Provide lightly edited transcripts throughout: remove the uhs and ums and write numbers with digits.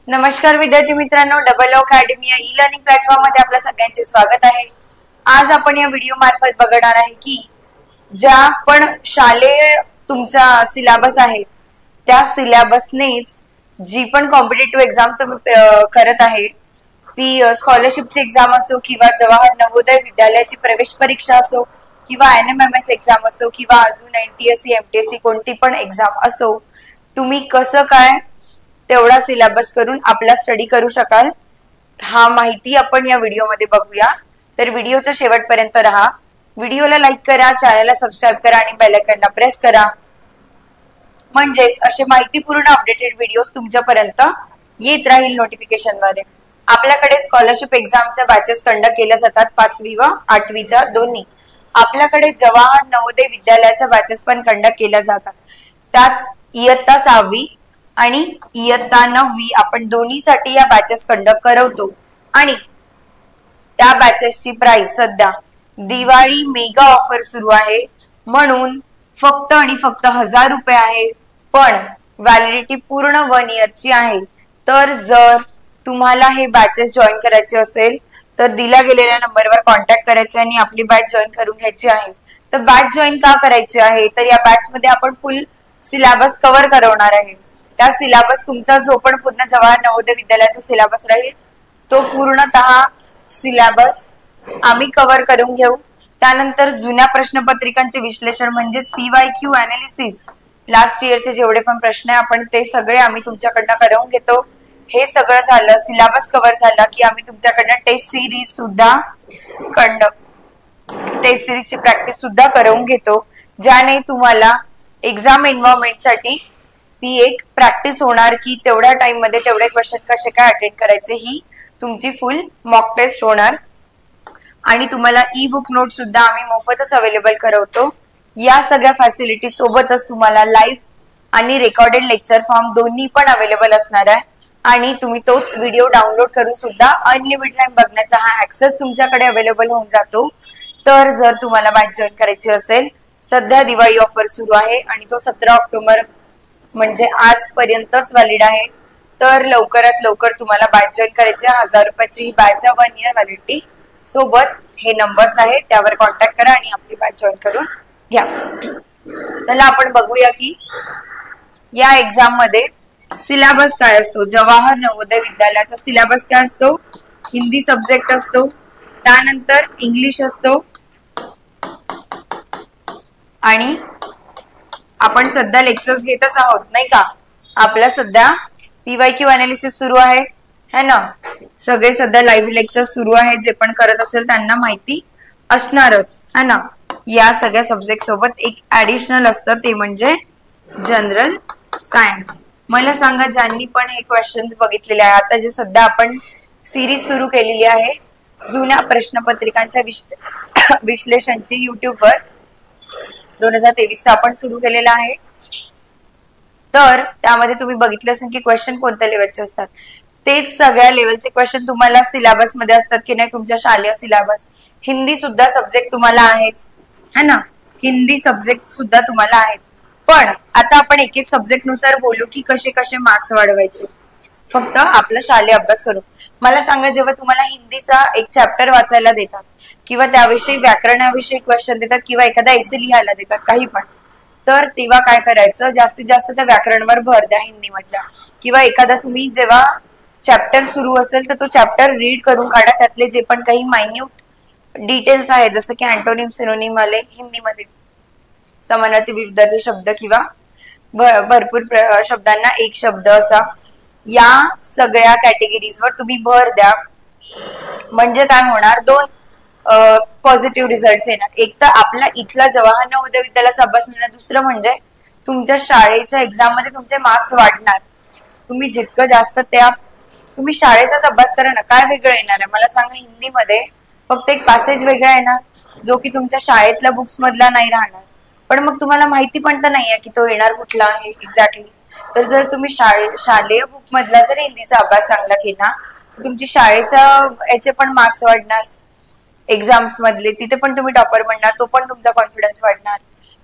नमस्कार विद्यार्थी मित्रांनो, डबल ओ अकॅडमी या ई लर्निंग प्लॅटफॉर्म मध्ये आपल्या सगळ्यांचे स्वागत आहे। आज आपण या व्हिडिओ मार्फत बघणार आहे की ज्या पण शालेय तुमचा सिलेबस आहे त्या सिलेबसनेच जी पण कॉम्पिटिटिव्ह एक्झाम तुम्ही करत आहे ती स्कॉलरशिपची एक्झाम असो किंवा जवाहर नवोदय विद्यालयाची प्रवेश परीक्षा असो किंवा NMMS एक्झाम असो किंवा अजून NTSC MTSC कोणती पण एक्झाम असो, तुम्ही कसं काय तेवढा सिलेबस करून आपला स्टडी करू शकाल हा माहिती आपण या व्हिडिओमध्ये बघूया। तर व्हिडिओच्या शेवटपर्यंत राहा, व्हिडिओला लाईक करा, चॅनलला सबस्क्राइब करा आणि बेल आयकॉनला प्रेस करा, म्हणजेच असे माहितीपूर्ण अपडेटेड व्हिडिओज तुमच्यापर्यंत येत राहील नोटिफिकेशन मध्ये। आपल्याकडे स्कॉलरशिप एक्झामच्या बॅचेस कंडक्ट केल्या जातात 5वी व 8वीच्या दोन्ही। आपल्याकडे जवाहर नवोदय विद्यालयाच्या बॅचेस पण कंडक्ट केल्या जातात, त्यात इयत्ता 6वी आणि इयत्ता 9वी आपण दोन्हीसाठी या बॅचेस कंडक्ट करवतो आणि त्या बॅचेसची प्राइस सध्या दिवाळी मेगा ऑफर सुरू आहे म्हणून फक्त आणि फक्त 1000 रुपये आहे, पण व्हॅलिडिटी पूर्ण 1 इयरची आहे। तर जर तुम्हाला हे बॅचेस जॉईन करायचे असेल तर दिल्या गेलेल्या नंबरवर कॉन्टॅक्ट करायचे आणि आपली बॅच जॉईन करून घ्यायची आहे। तर बॅच जॉईन का करायची आहे, तर या बॅच मध्ये आपण फुल सिलेबस कव्हर करवणार आहे। त्या सिलेबस तुमचा जो पण पूर्ण जवाहर नवोदय विद्यालयाचा सिलेबस राहील तो पूर्णतः सिलेबस आम्ही कव्हर करून घेऊ। त्यानंतर जुन्या प्रश्नपत्रिकांचे विश्लेषण म्हणजेच PYQ अनालिसिस, लास्ट इयरचे जेवढे पण प्रश्न आहे आपण ते सगळे आम्ही तुमच्याकडनं करवून घेतो। हे सगळं झालं, सिलेबस कव्हर झाला की आम्ही तुमच्याकडनं टेस्ट सिरीजची प्रॅक्टिस सुद्धा करवून घेतो, ज्याने तुम्हाला एक्झाम एन्व्हायरमेंट साठी ती एक प्रॅक्टिस होणार की तेवढ्या टाइम मध्ये तेवढे क्वेश्चन कसे काय अटेंड करायचे ही तुमची फुल मॉक टेस्ट होणार। आणि तुम्हाला ई बुक नोट सुद्धा आम्ही मोफतच अवेलेबल करवतो। या सगळ्या फॅसिलिटी सोबतच तुम्हाला लाईव्ह आणि रेकॉर्डेड लेक्चर फॉर्म दोन्ही पण अवेलेबल असणार आहे आणि तुम्ही तोच व्हिडिओ डाउनलोड करून सुद्धा अनलिमिटेड टाइम बघण्याचा हा ऍक्सेस तुमच्याकडे अवेलेबल होऊन जातो। तर जर तुम्हाला बॅच जॉईन करायची असेल, सध्या दिवाळी ऑफर सुरू आहे आणि तो 17 ऑक्टोबर म्हणजे आजपर्यंतच व्हॅलिड आहे। तर लवकरात लवकर तुम्हाला बॅच जॉईन करायची 1000 रुपयाची ही बॅच 1 इयर व्हॅलिडिटी सोबत हे नंबर्स आहे त्यावर कॉन्टॅक्ट करा आणि आपली बॅच जॉईन करून घ्या। चला आपण बघूया की या एक्झाम मध्ये सिलेबस काय असतो। जवाहर नवोदय विद्यालयाचा सिलेबस काय असतो, हिंदी सब्जेक्ट असतो, त्यानंतर इंग्लिश असतो आणि आपण सध्या लेक्चर्स घेतच आहोत नाही का। आपला सध्या PYQ अनालिसिस सुरू आहे है ना, सगळे सध्या लाईव्ह लेक्चर सुरू आहेत, जे पण करत असेल त्यांना माहिती असणारच है ना। या सगळ्या सब्जेक्ट सोबत एक ऍडिशनल असतं ते म्हणजे जनरल सायन्स। मला सांगा ज्यांनी पण हे क्वेश्चन्स बघितलेले आहे, आता जे सध्या आपण सिरीज सुरू केलेली आहे जुन्या प्रश्नपत्रिकांच्या विश्लेषणची युट्यूबवर 2023 आपण सुरू केलेला आहे। तर त्यामध्ये तुम्ही बघितलं असेल की क्वेश्चन कोणत्या लेवलचे असतात, तेच सगळ्या लेवलचे क्वेश्चन तुम्हाला सिलेबस मध्ये असतात की नाही तुमच्या शालेय सिलेबस। हिंदी सुद्धा सब्जेक्ट तुम्हाला आहेच है ना, हिंदी सब्जेक्ट सुद्धा तुम्हाला आहेच, पण आता आपण एक एक सब्जेक्ट नुसार बोलू की कसे कसे मार्क्स वाढवायचे फक्त आपला शालेय अभ्यास करू। मला सांगा जेव्हा तुम्हाला हिंदीचा एक चॅप्टर वाचायला देतात किंवा त्याविषयी व्याकरणाविषयी क्वेश्चन देतात किंवा एखादा एसे लिहायला देतात काही पण, तर तेव्हा काय करायचं, जास्तीत जास्त त्या व्याकरणवर भर द्या हिंदी मधल्या, किंवा एखादा तुम्ही जेव्हा चॅप्टर सुरू असेल तर तो चॅप्टर रीड करून काढा, त्यातले जे पण काही मायन्यूट डिटेल्स आहेत जसं की अँटोनिम सिनोनिम आले हिंदीमध्ये, समानार्थी विरुद्धार्थी शब्द किंवा भरपूर शब्दांना एक शब्द असा, या सगळ्या कॅटेगरीजवर तुम्ही भर द्या। म्हणजे काय होणार, 2 पॉझिटिव्ह रिझल्ट येणार, एक तर आपला इथला जवाहर नवोदय विद्यालयाचा अभ्यास होणार, दुसरं म्हणजे तुमच्या शाळेच्या एक्झाम मध्ये तुमचे मार्क्स वाढणार। तुम्ही जितकं जास्त तुम्ही शाळेचाच अभ्यास करा ना, काय वेगळं येणार आहे मला सांगा। हिंदीमध्ये फक्त एक पॅसेज वेगळा येणार जो की तुमच्या शाळेतल्या बुक्स मधला नाही राहणार, पण मग तुम्हाला माहिती पण तर नाहीये की तो येणार कुठला आहे एक्झॅक्टली। तर जर तुम्ही शालेय बुक मधला जर हिंदीचा अभ्यास चांगला केला तुमची शाळेच्या याचे पण मार्क्स वाढणार, एक्झाम्स मधले तिथे पण तुम्ही टॉपर बनणार, तो पण तुमचा कॉन्फिडन्स वाढणार।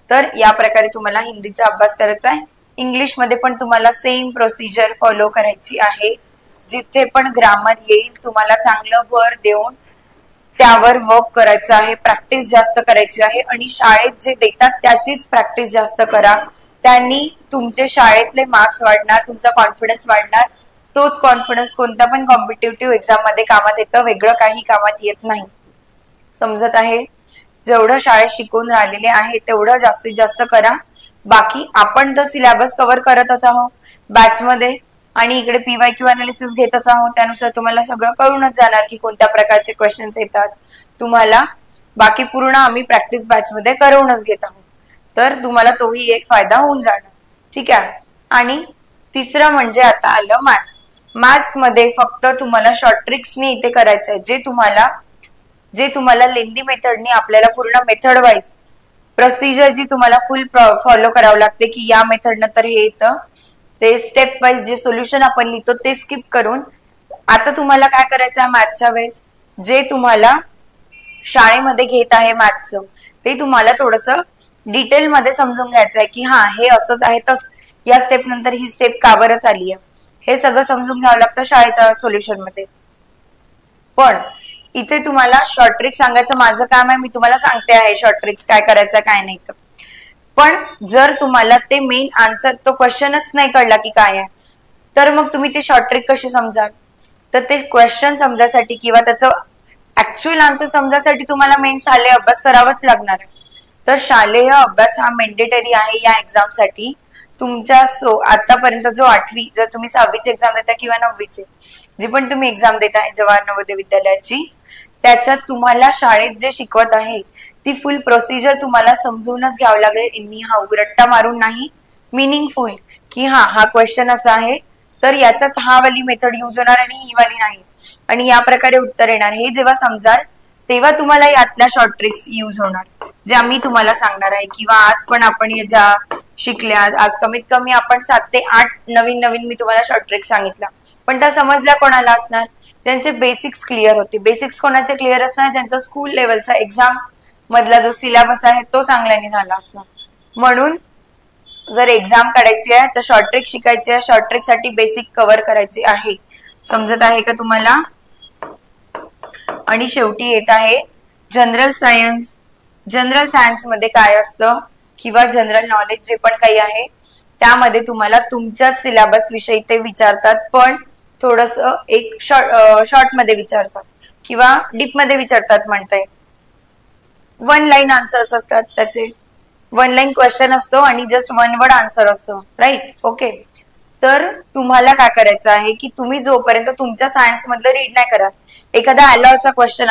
तर या प्रकारे तुम्हाला हिंदीचा अभ्यास करायचा आहे। इंग्लिश मध्ये पण तुम्हाला सेम प्रोसिजर फॉलो करायची आहे। जिथे पण ग्रामर येईल तुम्हाला चांगलं भर देऊन त्यावर वर्क करायचं आहे, प्रॅक्टिस जास्त करायची आहे आणि शाळेत जे देतात त्याचीच प्रॅक्टिस जास्त करा. त्यांनी तुमचे शाळेतले मार्क्स वाढणार, तुमचा कॉन्फिडन्स वाढणार. तोच कॉन्फिडन्स कोणत्या पण कॉम्पिटिटिव्ह एक्झाम मध्ये कामात येतं, वेगळं काही कामात येत नाही. समजत आहे? जेवढं शाळेत शिकून राहिलेले आहे तेवढं जास्तीत जास्त करा. बाकी आपण तर सिलेबस कव्हर करतच आहोत बॅच मध्ये आणि इकडे PYQ अनालिसिस घेतच आहोत. त्यानुसार तुम्हाला सगळं कळूनच जाणार की कोणत्या प्रकारचे क्वेश्चन्स येतात तुम्हाला. बाकी पूर्ण आम्ही प्रॅक्टिस बॅच मध्ये करूनच घेत आहोत, तर तुम्हाला तोही एक फायदा होऊन जाणार. ठीक आहे. आणि तिसरं म्हणजे आता आलं मॅथ्स. मॅथ्स मध्ये फक्त तुम्हाला शॉर्ट ट्रिक्सनी इथे करायचं आहे, जे तुम्हाला लेंदी मेथडनी आपल्याला पूर्ण मेथड वाईज प्रोसिजर जी तुम्हाला फुल फॉलो करावं लागते की या मेथडनं तर हे येतं, ते स्टेप वाईज जे सोल्युशन आपण लिहितो ते स्किप करून आता तुम्हाला काय करायचं आहे मॅथ्सच्या वेळेस, जे तुम्हाला शाळेमध्ये घेत आहे मॅथ्सचं ते तुम्हाला थोडंसं डिटेल मध्ये समजून घ्यायचं आहे की हा हे असंच आहे, तर या स्टेप नंतर ही स्टेप का बरं चालली आहे हे सगळं समजून घ्यावं लागतं शाळेच्या सोल्युशन मध्ये. पण इथे तुम्हाला शॉर्ट ट्रिक सांगायचं माझं काम आहे, मी तुम्हाला सांगते आहे शॉर्ट ट्रिक्स काय करायचं काय नाही. तर पण जर तुम्हाला ते मेन आन्सर तो क्वेश्चनच नाही कळला की काय आहे, तर मग तुम्ही ते शॉर्ट ट्रिक कशी समजाल? तर ते क्वेश्चन समजायसाठी किंवा त्याचं ऍक्च्युअल आन्सर समजायसाठी तुम्हाला मेन शालेय अभ्यास करावाच लागणार आहे. तर शालेय अभ्यास हा मेंडेटरी आहे या एक्झाम साठी. तुमच्या आतापर्यंत जो 8वी, जर तुम्ही 6वीची एक्झाम देता किंवा 9वीची जी पण तुम्ही एक्झाम देताय जवाहर नवोदय विद्यालयाची, त्याच्यात तुम्हाला शाळेत जे शिकवत आहे ती फुल प्रोसिजर तुम्हाला समजूनच घ्यावं लागेल. यांनी हा उघडट्टा मारून नाही, मिनिंगफुल की हा क्वेश्चन असा आहे तर याच्यात हा वाली मेथड यूज होणार आणि ही वाली नाही आणि या प्रकारे उत्तर येणार. हे जेव्हा समजाल तेव्हा तुम्हाला यातल्या शॉर्ट ट्रिक्स यूज होणार ज्या मी तुम्हाला सांगणार आहे. किंवा आज पण आपण ज्या शिकल्या, आज कमीत कमी आपण 7 ते 8 नवीन मी तुम्हाला शॉर्ट ट्रिक सांगितला, पण त्या समजल्या कोणाला असणार? त्यांचे बेसिक्स क्लिअर होते. बेसिक्स कोणाचे क्लिअर असणार? ज्यांचा स्कूल लेवलचा एक्झाम मधला जो सिलेबस आहे तो चांगल्याने झाला असणार. म्हणून जर एक्झाम काढायची आहे तर शॉर्ट ट्रिक शिकायची आहे, शॉर्ट ट्रिक साठी बेसिक कव्हर करायचे आहे. समजत आहे का तुम्हाला? आणि शेवटी येत आहे जनरल सायन्स. जनरल सायन्स मध्ये काय असतं किंवा जनरल नॉलेज जे पण काही आहे त्यामध्ये तुम्हाला तुमच्याच सिलेबस विषयी ते विचारतात, पण थोडस एक शॉर्ट मध्ये विचारतात किंवा डीप मध्ये विचारतात म्हणताय. 1 लाईन आन्सर्स असतात त्याचे, 1 लाईन क्वेश्चन असतो आणि जस्ट 1 वर्ड आन्सर असतो, राईट? ओके. तर तुम्हाला काय करायचं आहे की तुम्ही जोपर्यंत तुमच्या सायन्स मधलं रीड नाही करत, एखादा अलॉयचा क्वेश्चन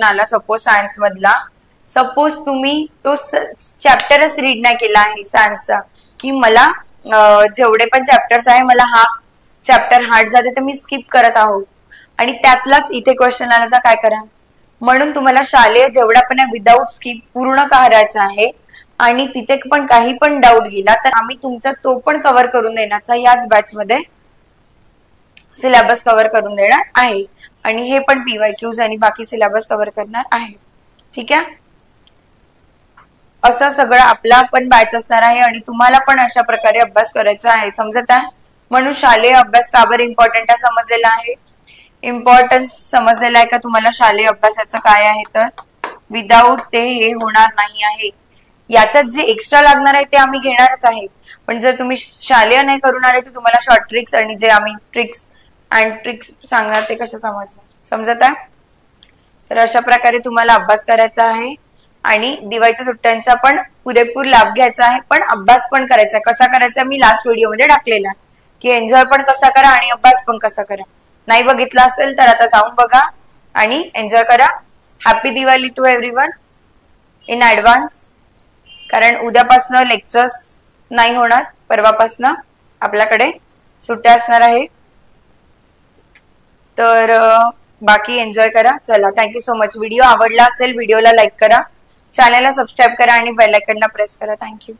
आला सपोज सायन्स मधला, सपोज तुम्ही तो चॅप्टरच रीड नाही केला आहे सायन्सचा, की मला जेवढे पण चॅप्टर्स आहे मला हा चॅप्टर हार्ड जाते तर मी स्किप करत आहोत आणि त्यातलाच इथे क्वेश्चन आला तर काय करा? म्हणून तुम्हाला शालेय जेवढा पण विदाऊट स्किप पूर्ण करायचं आहे आणि तिथे पण काही पण डाऊट गेला तर आम्ही तुमचा तो पण कव्हर करून देण्याचा याच बॅच मध्ये सिलेबस कव्हर करून देणार आहे आणि हे पण PYQs आणि बाकी सिलेबस कव्हर करणार आहे. ठीक आहे. असं सगळं आपला पण बॅच असणार आहे आणि तुम्हाला पण अशा प्रकारे अभ्यास करायचा आहे. समजत आहे? म्हणून शालेय अभ्यास का बरं इम्पॉर्टंट आहे समजलेला आहे. इम्पॉर्टन्स समजलेला आहे का तुम्हाला शालेय अभ्यासाचं काय आहे? तर विदाऊट ते हे होणार नाही आहे. याच्यात जे एक्स्ट्रा लागणार आहे ते आम्ही घेणारच आहे, पण जर तुम्ही शालेय नाही करून आले तर तुम्हाला शॉर्ट ट्रिक्स आणि जे आम्ही ट्रिक्स सांगणार ते कसं समजणार? समजत आहे? तर अशा प्रकारे तुम्हाला अभ्यास करायचा आहे आणि दिवाळीच्या सुट्ट्यांचा पण पुरेपूर लाभ घ्यायचा आहे, पण अभ्यास पण करायचा. कसा करायचा मी लास्ट व्हिडिओ मध्ये टाकलेला की एन्जॉय पण कसा करा आणि अभ्यास पण कसा करा. नाही बघितला असेल तर आता जाऊन बघा आणि एन्जॉय करा. Happy Diwali to everyone in advance. कारण उद्यापासनं लेक्चर्स नाही होणार, परवापासनं आपल्याकडे सुट्ट्या असणार आहे. तर बाकी एन्जॉय करा. चला, थँक्यू सो मच. व्हिडिओ आवडला असेल व्हिडिओला लाईक करा, चॅनलला सबस्क्राईब करा आणि बेल आयकॉनला प्रेस करा. थँक्यू.